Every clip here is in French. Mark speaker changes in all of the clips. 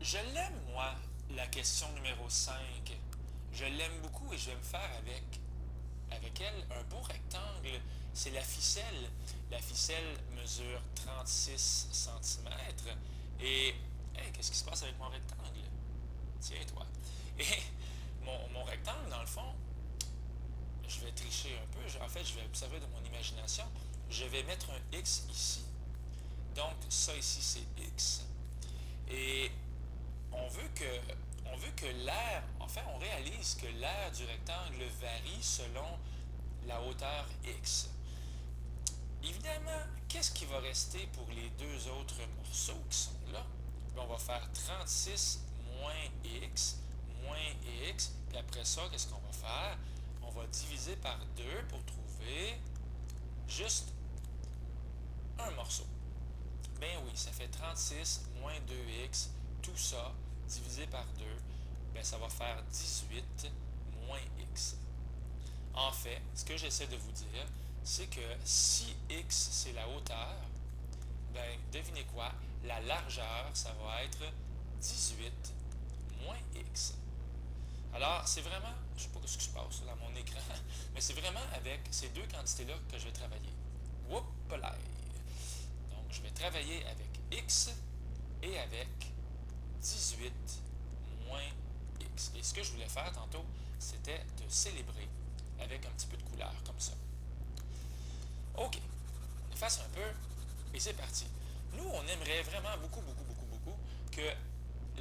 Speaker 1: Je l'aime, moi, la question numéro 5. Je l'aime beaucoup et je vais me faire avec elle un beau rectangle. C'est la ficelle. La ficelle mesure 36 centimètres. Et, hey, qu'est-ce qui se passe avec mon rectangle? Tiens-toi. Et mon rectangle, dans le fond, je vais tricher un peu. En fait, je vais observer de mon imagination. Je vais mettre un X ici. Donc, ça ici, c'est X. Et on veut que, on veut que l'aire, en fait, on réalise que l'aire du rectangle varie selon la hauteur X. Évidemment, qu'est-ce qui va rester pour les deux autres morceaux qui sont là? Bien, on va faire 36 moins x, puis après ça, qu'est-ce qu'on va faire? On va diviser par 2 pour trouver juste un morceau. Ben oui, ça fait 36 moins 2x, tout ça divisé par 2, ben ça va faire 18 moins x. En fait, ce que j'essaie de vous dire, c'est que si x c'est la hauteur, ben devinez quoi? La largeur, ça va être 18 moins x. Alors, c'est vraiment, je ne sais pas ce qui se passe dans mon écran, mais c'est vraiment avec ces deux quantités-là que je vais travailler. Whoop là. Donc, je vais travailler avec x et avec 18 moins x. Et ce que je voulais faire tantôt, c'était de célébrer avec un petit peu de couleur, comme ça. OK, on efface un peu, et c'est parti. Nous, on aimerait vraiment beaucoup que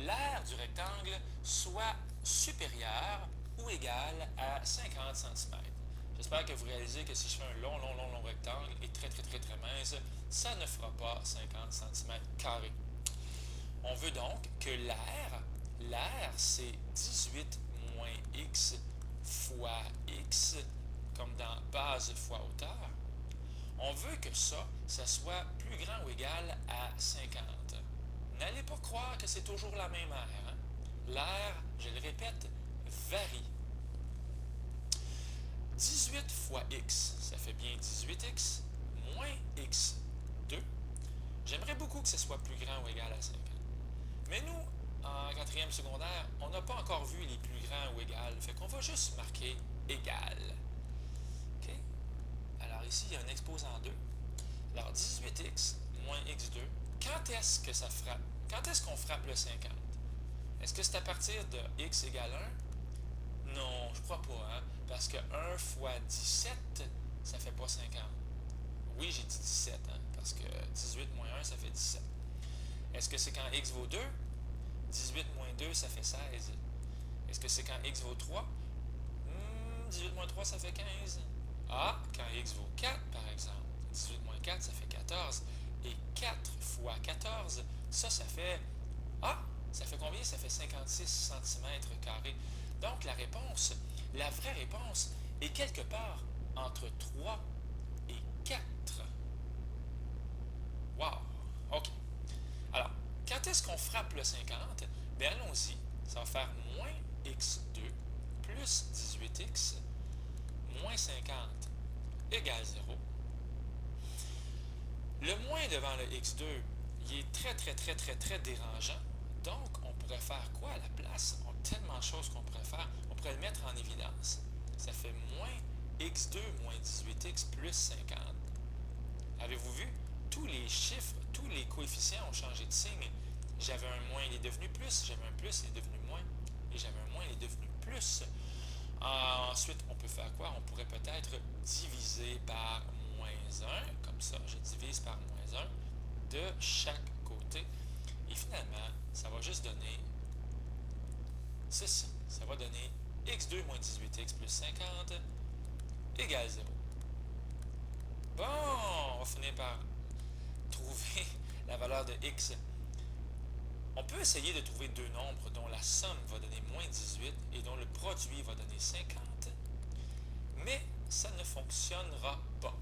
Speaker 1: l'aire du rectangle soit supérieure ou égale à 50 centimètres. J'espère que vous réalisez que si je fais un long rectangle et très mince, ça ne fera pas 50 centimètres carrés. On veut donc que l'aire c'est 18 moins x fois x, comme dans base fois hauteur. On veut que ça soit plus grand ou égal à 50. N'allez pas croire que c'est toujours la même aire. Hein? L'aire, je le répète, varie. 18 fois x, ça fait bien 18x, moins x2. J'aimerais beaucoup que ce soit plus grand ou égal à 50. Mais nous, en quatrième secondaire, on n'a pas encore vu les plus grands ou égales, fait qu'on va juste marquer égal. OK? Alors ici, il y a un exposant 2. Alors 18x moins x2, quand est-ce que ça frappe? Quand est-ce qu'on frappe le 50? Est-ce que c'est à partir de x égale 1? Non, je crois pas, hein? Parce que 1 fois 17, ça fait pas 50. Oui, j'ai dit 17, hein? Parce que 18 moins 1, ça fait 17. Est-ce que c'est quand x vaut 2? 18 moins 2, ça fait 16. Est-ce que c'est quand x vaut 3? 18 moins 3, ça fait 15. Ah, quand x vaut 4, par exemple. 18 moins 4, ça fait 14. Et 4 fois 14, ça fait... Ah, ça fait combien? Ça fait 56 centimètres carrés. Donc, la vraie réponse, est quelque part entre 3 et 4. Wow! OK. Alors, quand est-ce qu'on frappe le 50? Bien, allons-y. Ça va faire moins x2 plus 18x moins 50 égale 0. Le moins devant le x2, il est très dérangeant. Donc, on pourrait faire quoi à la place? On a tellement de choses qu'on pourrait faire. On pourrait le mettre en évidence. Ça fait moins x2 moins 18x plus 50. Avez-vous vu? Tous les chiffres, tous les coefficients ont changé de signe. J'avais un moins, il est devenu plus. J'avais un plus, il est devenu moins. Et j'avais un moins, il est devenu plus. Ensuite, on peut faire quoi? On pourrait peut-être diviser par moins 1. Comme ça, je divise par moins 1 de chaque côté. Et finalement, ça va juste donner ceci. Ça va donner x2 moins 18x plus 50 égale 0. Bon, on va finir par trouver la valeur de x. On peut essayer de trouver deux nombres dont la somme va donner moins 18 et dont le produit va donner 50, mais ça ne fonctionnera pas.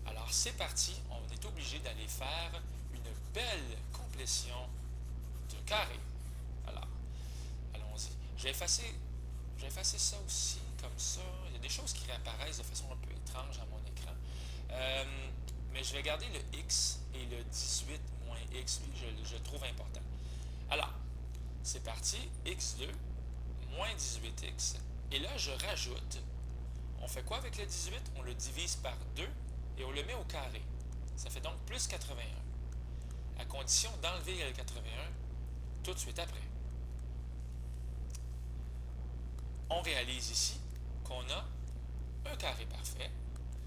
Speaker 1: Alors c'est parti, on est obligé d'aller faire une belle complétion de carré. Alors, allons-y. Je vais effacer ça aussi, comme ça. Il y a des choses qui réapparaissent de façon un peu étrange à mon écran. Mais je vais garder le x et le 18 moins x, lui, je le trouve important. Alors, C'est parti, x2 moins 18x. Et là, je rajoute. On fait quoi avec le 18? On le divise par 2 et on le met au carré. Ça fait donc plus 81. À condition d'enlever le 81 tout de suite après. On réalise ici qu'on a un carré parfait.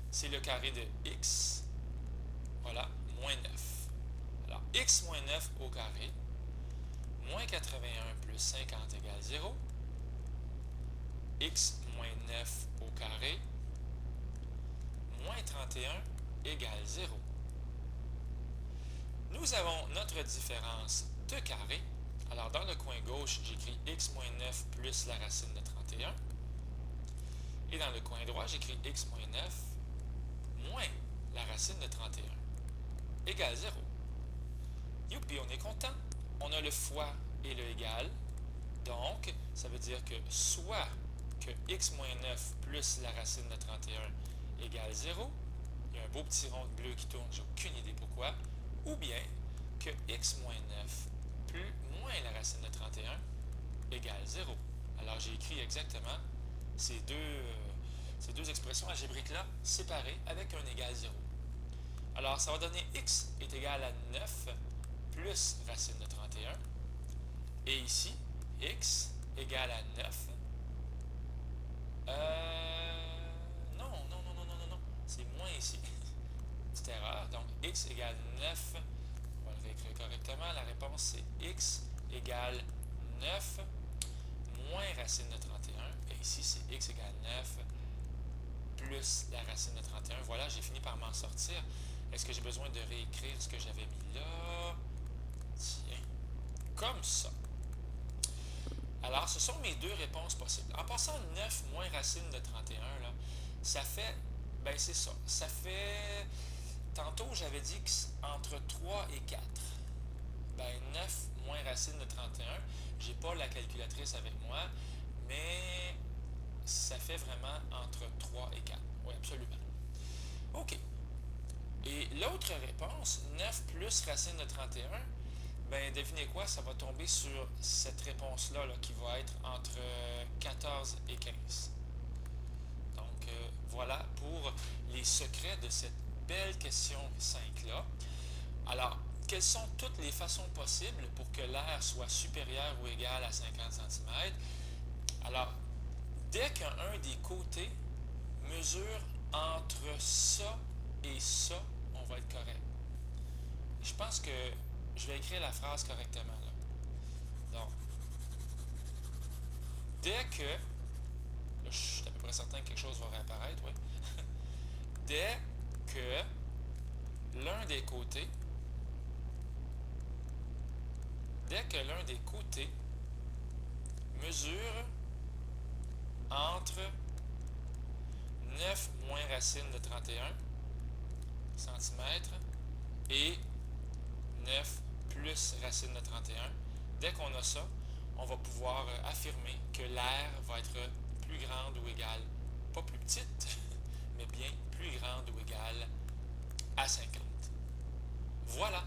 Speaker 1: C'est le carré de x, voilà, moins 9. Alors, x moins 9 au carré, moins 81 plus 50 égale 0. X moins 9 au carré, moins 31 égale 0. Nous avons notre différence de carré. Alors, dans le coin gauche, j'écris x moins 9 plus la racine de 31. Et dans le coin droit, j'écris x moins 9 moins la racine de 31 égale 0. Youpi, on est content. On a le fois et le égal. Donc, ça veut dire que soit que x moins 9 plus la racine de 31 égale 0, il y a un beau petit rond bleu qui tourne, j'ai aucune idée pourquoi, ou bien que x moins 9 plus moins la racine de 31 égale 0. Alors, j'ai écrit exactement ces deux expressions algébriques-là séparées avec un égal 0. Alors, ça va donner x est égal à 9 plus racine de 31. Et ici, x égale à 9. Non, non, non, non, non, non, non. C'est moins ici. Petite erreur. Donc, x égale 9. On va le réécrire correctement. La réponse, c'est x égale 9 moins racine de 31. Et ici, c'est x égale 9 plus la racine de 31. Voilà, j'ai fini par m'en sortir. Est-ce que j'ai besoin de réécrire ce que j'avais mis là? Tiens, comme ça. Alors, ce sont mes deux réponses possibles. En passant 9 moins racine de 31, là, ça fait, ben c'est ça, ça fait, tantôt j'avais dit entre 3 et 4. Ben 9 moins racine de 31, j'ai pas la calculatrice avec moi, mais ça fait vraiment entre 3 et 4. Oui, absolument. OK. Et l'autre réponse, 9 plus racine de 31, ben devinez quoi, ça va tomber sur cette réponse-là là, qui va être entre 14 et 15. Donc voilà pour les secrets de cette belle question 5-là. Alors, quelles sont toutes les façons possibles pour que l'air soit supérieur ou égal à 50 cm? Alors, dès qu'un des côtés mesure entre ça et ça, on va être correct. Je pense que je vais écrire la phrase correctement. Là. Donc, dès que, là, je suis à peu près certain que quelque chose va réapparaître, oui. Dès que l'un des côtés, mesure entre 9 moins racine de 31 cm et 9 plus racine de 31. Dès qu'on a ça, on va pouvoir affirmer que l'air va être plus grande ou égale, pas plus petite, mais bien plus grande ou égale à 50. Voilà!